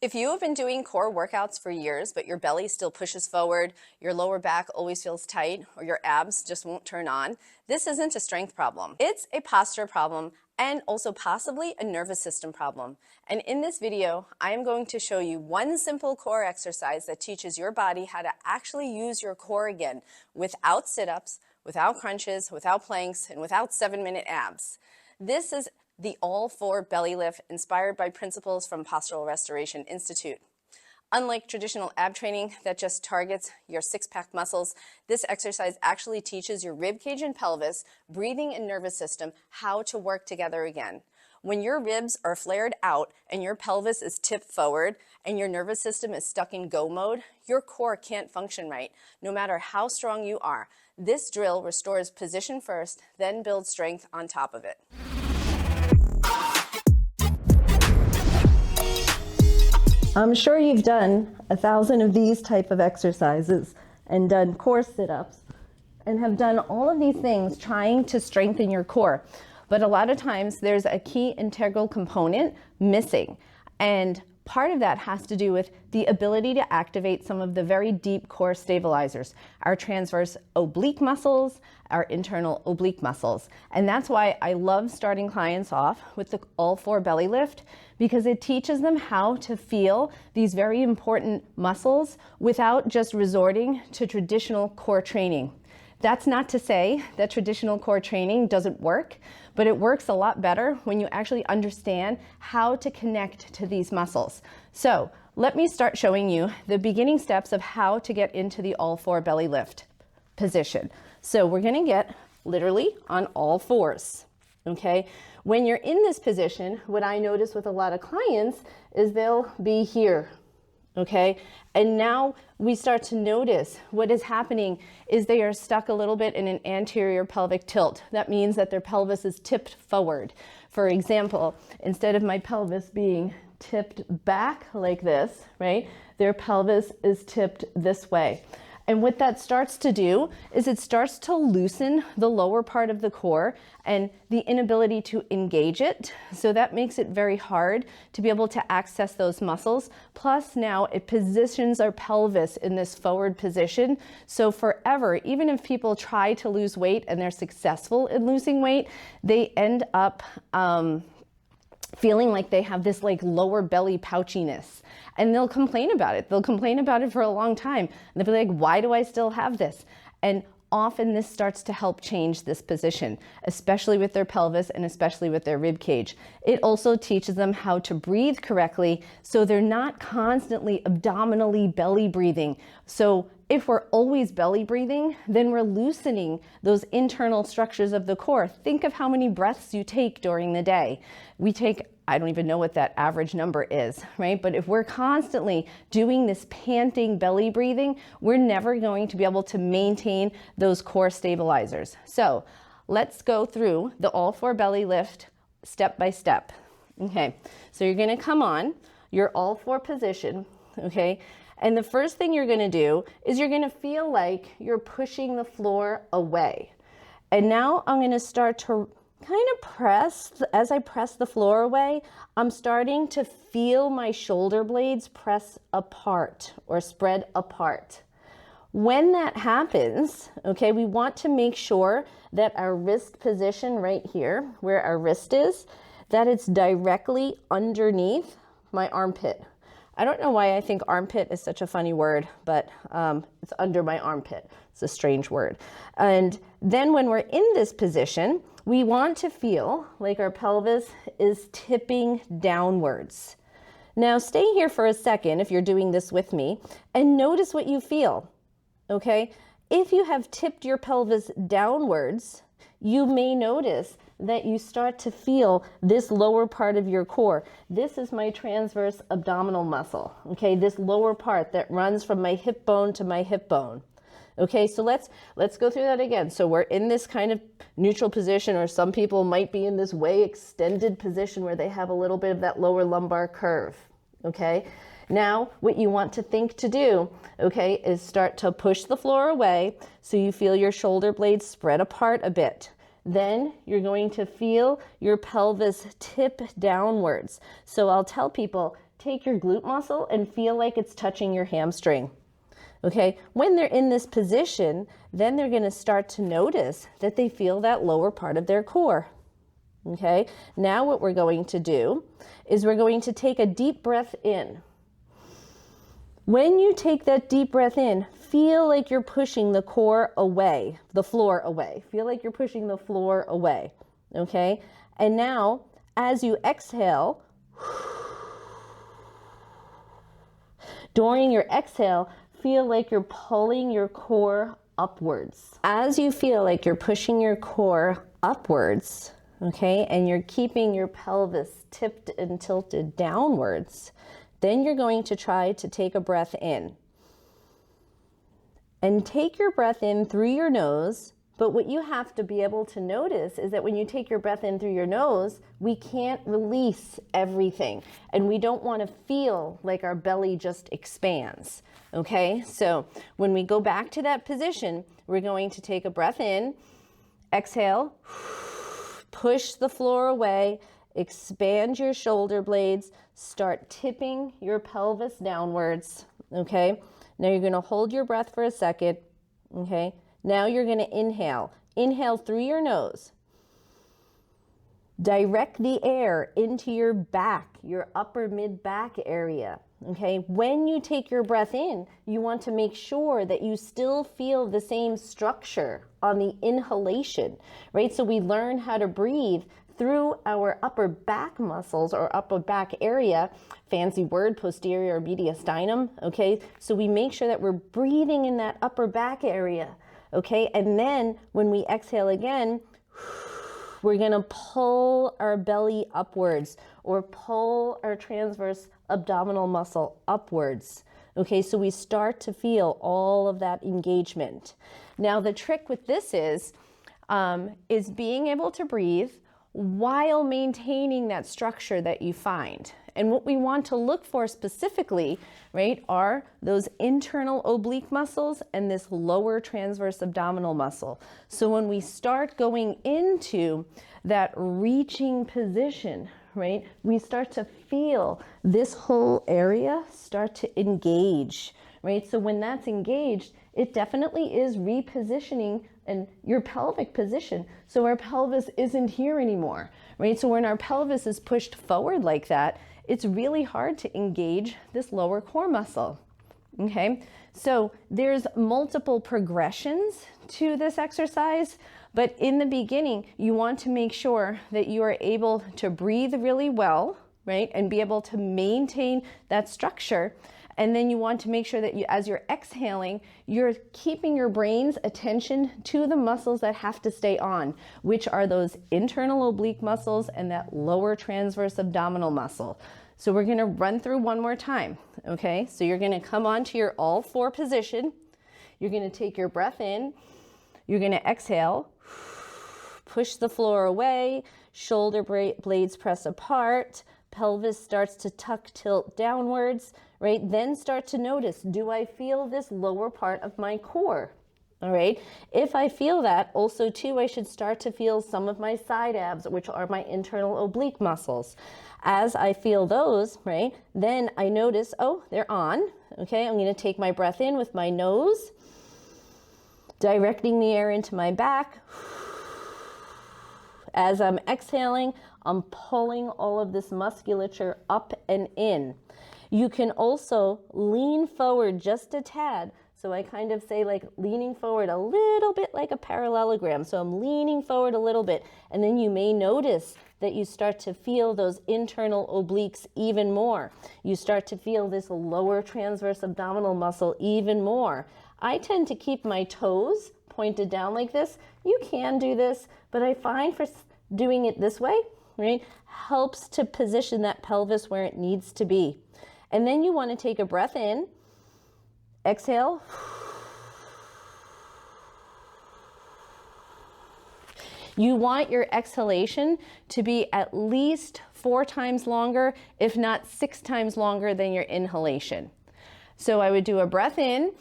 If you have been doing core workouts for years, but your belly still pushes forward, your lower back always feels tight, or your abs just won't turn on, this isn't a strength problem. It's a posture problem and also possibly a nervous system problem. And in this video, I am going to show you one simple core exercise that teaches your body how to actually use your core again without sit-ups, without crunches, without planks, and without 7-minute abs. This is the all-four belly lift inspired by principles from Postural Restoration Institute. Unlike traditional ab training that just targets your six-pack muscles, this exercise actually teaches your rib cage and pelvis, breathing and nervous system how to work together again. When your ribs are flared out and your pelvis is tipped forward and your nervous system is stuck in go mode, your core can't function right, no matter how strong you are. This drill restores position first, then builds strength on top of it. I'm sure you've done 1,000 of these type of exercises and done core sit-ups and have done all of these things trying to strengthen your core. But a lot of times there's a key integral component missing. And part of that has to do with the ability to activate some of the very deep core stabilizers, our transverse oblique muscles, our internal oblique muscles. And that's why I love starting clients off with the all-four belly lift, because it teaches them how to feel these very important muscles without just resorting to traditional core training. That's not to say that traditional core training doesn't work, but it works a lot better when you actually understand how to connect to these muscles. So let me start showing you the beginning steps of how to get into the all-four belly lift position. So we're gonna get literally on all fours, okay? When you're in this position, what I notice with a lot of clients is they'll be here, okay? And now we start to notice what is happening is they are stuck a little bit in an anterior pelvic tilt. That means that their pelvis is tipped forward. For example, instead of my pelvis being tipped back like this, right? Their pelvis is tipped this way. And what that starts to do is it starts to loosen the lower part of the core and the inability to engage it. So that makes it very hard to be able to access those muscles. Plus now it positions our pelvis in this forward position. So forever, even if people try to lose weight and they're successful in losing weight, they end up feeling like they have this like lower belly pouchiness, and they'll complain about it. They'll complain about it for a long time. And they'll be like, why do I still have this? And often this starts to help change this position, especially with their pelvis and especially with their rib cage. It also teaches them how to breathe correctly so they're not constantly abdominally belly breathing. So if we're always belly breathing, then we're loosening those internal structures of the core. Think of how many breaths you take during the day. We take, I don't even know what that average number is, right? But if we're constantly doing this panting belly breathing, we're never going to be able to maintain those core stabilizers. So let's go through the all-four belly lift step by step. Okay, so you're gonna come on your all-four position, okay? And the first thing you're gonna do is you're gonna feel like you're pushing the floor away. And now I'm gonna start to kind of press. As I press the floor away, I'm starting to feel my shoulder blades press apart or spread apart. When that happens, okay, we want to make sure that our wrist position right here, where our wrist is, that it's directly underneath my armpit. I don't know why I think armpit is such a funny word, but it's under my armpit. It's a strange word. And then when we're in this position, we want to feel like our pelvis is tipping downwards. Now stay here for a second if you're doing this with me and notice what you feel, okay? If you have tipped your pelvis downwards, you may notice that you start to feel this lower part of your core. This is my transverse abdominal muscle, okay? This lower part that runs from my hip bone to my hip bone. Okay, so let's go through that again. So we're in this kind of neutral position, or some people might be in this way extended position where they have a little bit of that lower lumbar curve, okay? Now, what you want to think to do, okay, is start to push the floor away so you feel your shoulder blades spread apart a bit. Then you're going to feel your pelvis tip downwards. So I'll tell people, take your glute muscle and feel like it's touching your hamstring. Okay, when they're in this position, then they're going to start to notice that they feel that lower part of their core. Okay, now what we're going to do is we're going to take a deep breath in. When you take that deep breath in, feel like you're pushing the core away, the floor away. Feel like you're pushing the floor away. Okay, and now as you exhale, during your exhale, feel like you're pulling your core upwards. As you feel like you're pushing your core upwards, okay, and you're keeping your pelvis tipped and tilted downwards, then you're going to try to take a breath in. And take your breath in through your nose, but what you have to be able to notice is that when you take your breath in through your nose, we can't release everything. And we don't want to feel like our belly just expands. Okay, so when we go back to that position, we're going to take a breath in, exhale, push the floor away, expand your shoulder blades, start tipping your pelvis downwards. Okay, now you're going to hold your breath for a second. Okay, now you're going to inhale. Inhale through your nose. Direct the air into your back, your upper mid-back area. Okay, when you take your breath in, you want to make sure that you still feel the same structure on the inhalation, right? So we learn how to breathe through our upper back muscles or upper back area, fancy word, posterior mediastinum, okay? So we make sure that we're breathing in that upper back area, okay? And then when we exhale again, we're gonna pull our belly upwards or pull our transverse abdominal muscle upwards. Okay, so we start to feel all of that engagement. Now the trick with this is being able to breathe while maintaining that structure that you find. And what we want to look for specifically, right, are those internal oblique muscles and this lower transverse abdominal muscle. So when we start going into that reaching position, right, we start to feel this whole area start to engage, right? So when that's engaged, it definitely is repositioning and your pelvic position. So our pelvis isn't here anymore, right? So when our pelvis is pushed forward like that, it's really hard to engage this lower core muscle, okay? So there's multiple progressions to this exercise, but in the beginning, you want to make sure that you are able to breathe really well, right? And be able to maintain that structure. And then you want to make sure that you, as you're exhaling, you're keeping your brain's attention to the muscles that have to stay on, which are those internal oblique muscles and that lower transverse abdominal muscle. So we're gonna run through one more time, okay? So you're gonna come onto your all four position. You're gonna take your breath in. You're gonna exhale, push the floor away, shoulder blades press apart, pelvis starts to tuck, tilt downwards, right? Then start to notice, do I feel this lower part of my core? All right. If I feel that, also too, I should start to feel some of my side abs, which are my internal oblique muscles. As I feel those, right, then I notice, oh, they're on. Okay, I'm going to take my breath in with my nose, directing the air into my back. As I'm exhaling, I'm pulling all of this musculature up and in. You can also lean forward just a tad. So I kind of say like leaning forward a little bit like a parallelogram. So I'm leaning forward a little bit, and then you may notice that you start to feel those internal obliques even more. You start to feel this lower transverse abdominal muscle even more. I tend to keep my toes pointed down like this. You can do this, but I find for doing it this way, right, helps to position that pelvis where it needs to be. And then you want to take a breath in, exhale. You want your exhalation to be at least 4 times longer, if not 6 times longer than your inhalation. So I would do a breath in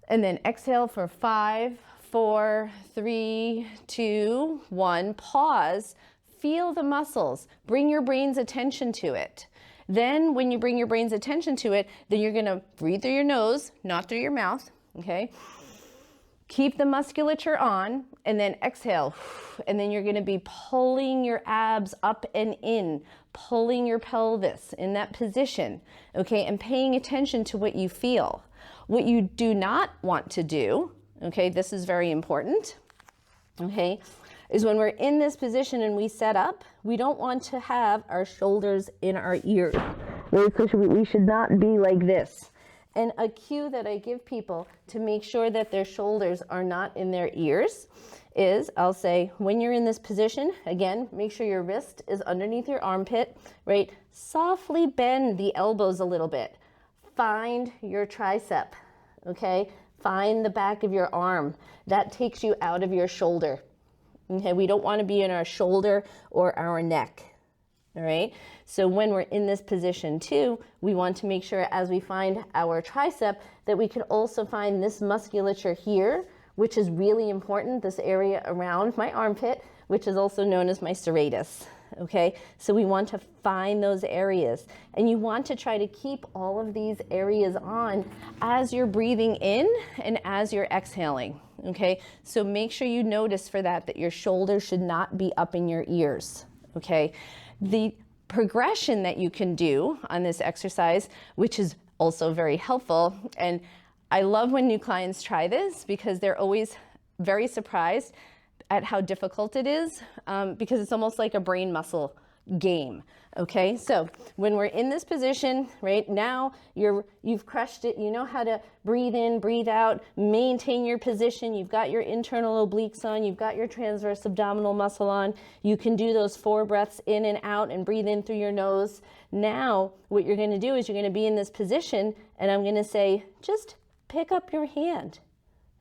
and then exhale for 5, 4, 3, 2, 1. Pause. Feel the muscles. Bring your brain's attention to it. Then when you bring your brain's attention to it, then you're gonna breathe through your nose, not through your mouth, okay? Keep the musculature on, and then exhale. And then you're gonna be pulling your abs up and in, pulling your pelvis in that position, okay? And paying attention to what you feel. What you do not want to do, okay, this is very important, okay, is when we're in this position and we set up, we don't want to have our shoulders in our ears. We should not be like this. And a cue that I give people to make sure that their shoulders are not in their ears is, I'll say, when you're in this position, again, make sure your wrist is underneath your armpit, right? Softly bend the elbows a little bit. Find your tricep, okay? Find the back of your arm. That takes you out of your shoulder. Okay, we don't want to be in our shoulder or our neck. All right, so when we're in this position too, we want to make sure as we find our tricep that we can also find this musculature here, which is really important, this area around my armpit, which is also known as my serratus. Okay, so we want to find those areas, and you want to try to keep all of these areas on as you're breathing in and as you're exhaling. Okay, so make sure you notice for that your shoulders should not be up in your ears. Okay, the progression that you can do on this exercise, which is also very helpful, and I love when new clients try this because they're always very surprised at how difficult it is, because it's almost like a brain muscle game. Okay, so when we're in this position, right now, you've crushed it. You know how to breathe in, breathe out, maintain your position. You've got your internal obliques on. You've got your transverse abdominal muscle on. You can do those 4 breaths in and out and breathe in through your nose. Now, what you're going to do is you're going to be in this position, and I'm going to say, just pick up your hand,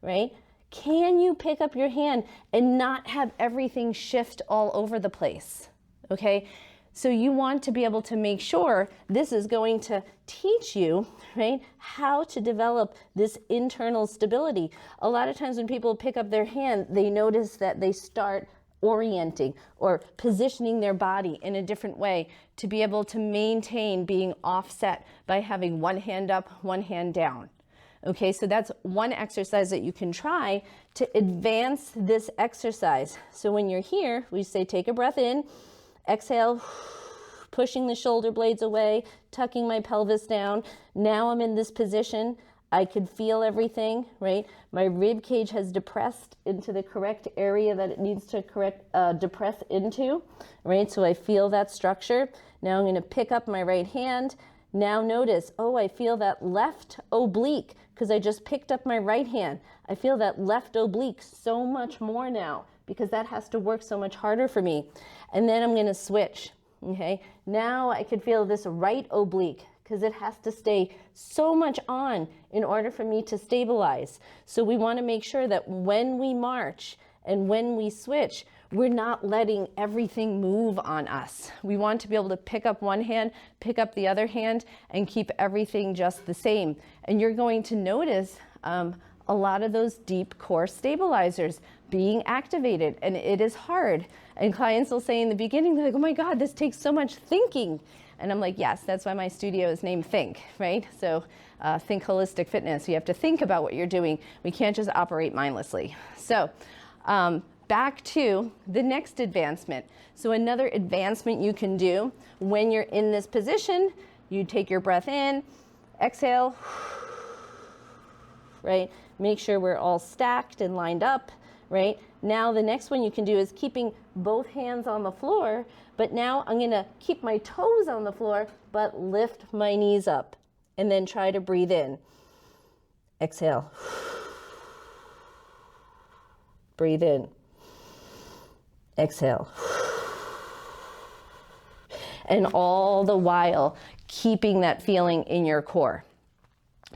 right? Can you pick up your hand and not have everything shift all over the place? Okay, so you want to be able to make sure this is going to teach you, right, how to develop this internal stability. A lot of times when people pick up their hand, they notice that they start orienting or positioning their body in a different way to be able to maintain being offset by having one hand up, one hand down. Okay, so that's one exercise that you can try to advance this exercise. So when you're here, we say take a breath in, exhale, pushing the shoulder blades away, tucking my pelvis down. Now I'm in this position. I could feel everything, right? My rib cage has depressed into the correct area that it needs to depress into, right? So I feel that structure. Now I'm going to pick up my right hand. Now notice, oh, I feel that left oblique because I just picked up my right hand. I feel that left oblique so much more now because that has to work so much harder for me. And then I'm going to switch, okay? Now I could feel this right oblique because it has to stay so much on in order for me to stabilize. So we want to make sure that when we march and when we switch, we're not letting everything move on us. We want to be able to pick up one hand, pick up the other hand, and keep everything just the same. And you're going to notice a lot of those deep core stabilizers being activated, and it is hard. And clients will say in the beginning, they're like, oh my God, this takes so much thinking. And I'm like, yes, that's why my studio is named Think, right? So think holistic fitness. You have to think about what you're doing. We can't just operate mindlessly. So back to the next advancement. So another advancement you can do when you're in this position, you take your breath in, exhale, right? Make sure we're all stacked and lined up, right? Now the next one you can do is keeping both hands on the floor, but now I'm gonna keep my toes on the floor, but lift my knees up and then try to breathe in. Exhale. Breathe in. Exhale. And all the while, keeping that feeling in your core.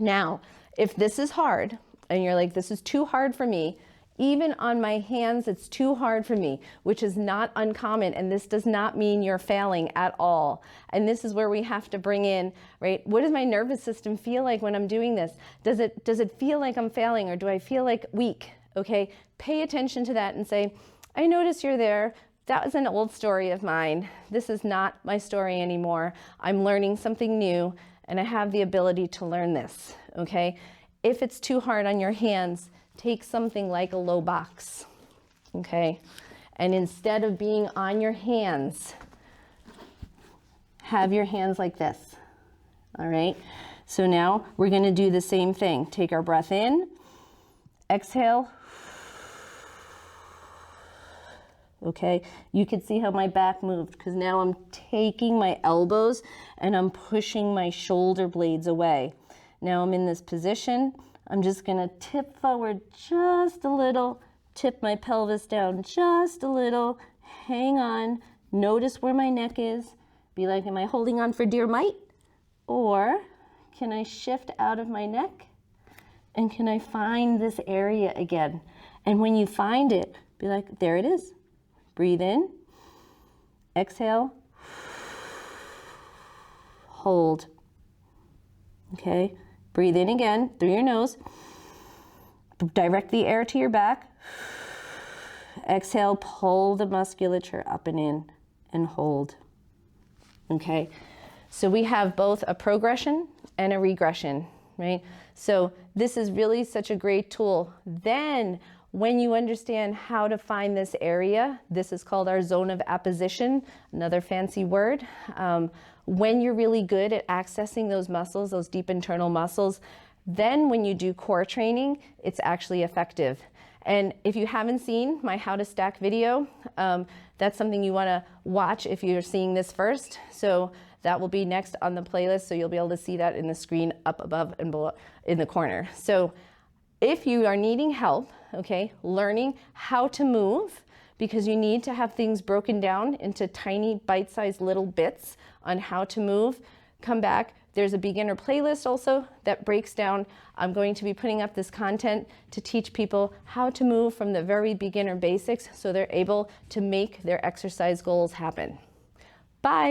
Now, if this is hard, and you're like, this is too hard for me, even on my hands, it's too hard for me, which is not uncommon, and this does not mean you're failing at all. And this is where we have to bring in, right, what does my nervous system feel like when I'm doing this? Does it feel like I'm failing, or do I feel like weak? Okay, pay attention to that and say, I notice you're there, that was an old story of mine. This is not my story anymore. I'm learning something new, and I have the ability to learn this, okay? If it's too hard on your hands, take something like a low box, okay? And instead of being on your hands, have your hands like this, all right? So now we're gonna do the same thing. Take our breath in, exhale. Okay, you can see how my back moved because now I'm taking my elbows and I'm pushing my shoulder blades away. Now I'm in this position. I'm just gonna tip forward just a little, tip my pelvis down just a little, hang on, notice where my neck is. Be like, am I holding on for dear might? Or can I shift out of my neck? And can I find this area again? And when you find it, be like, there it is. Breathe in, exhale, hold. Okay, breathe in again through your nose. Direct the air to your back. Exhale, pull the musculature up and in and hold. Okay, so we have both a progression and a regression, right? So this is really such a great tool. Then when you understand how to find this area, this is called our zone of apposition, another fancy word. When you're really good at accessing those muscles, those deep internal muscles, then when you do core training, it's actually effective. And if you haven't seen my how to stack video, that's something you wanna watch if you're seeing this first. So that will be next on the playlist, so you'll be able to see that in the screen up above and below in the corner. So if you are needing help, okay, learning how to move, because you need to have things broken down into tiny bite-sized little bits on how to move, come back. There's a beginner playlist also that breaks down. I'm going to be putting up this content to teach people how to move from the very beginner basics so they're able to make their exercise goals happen. Bye.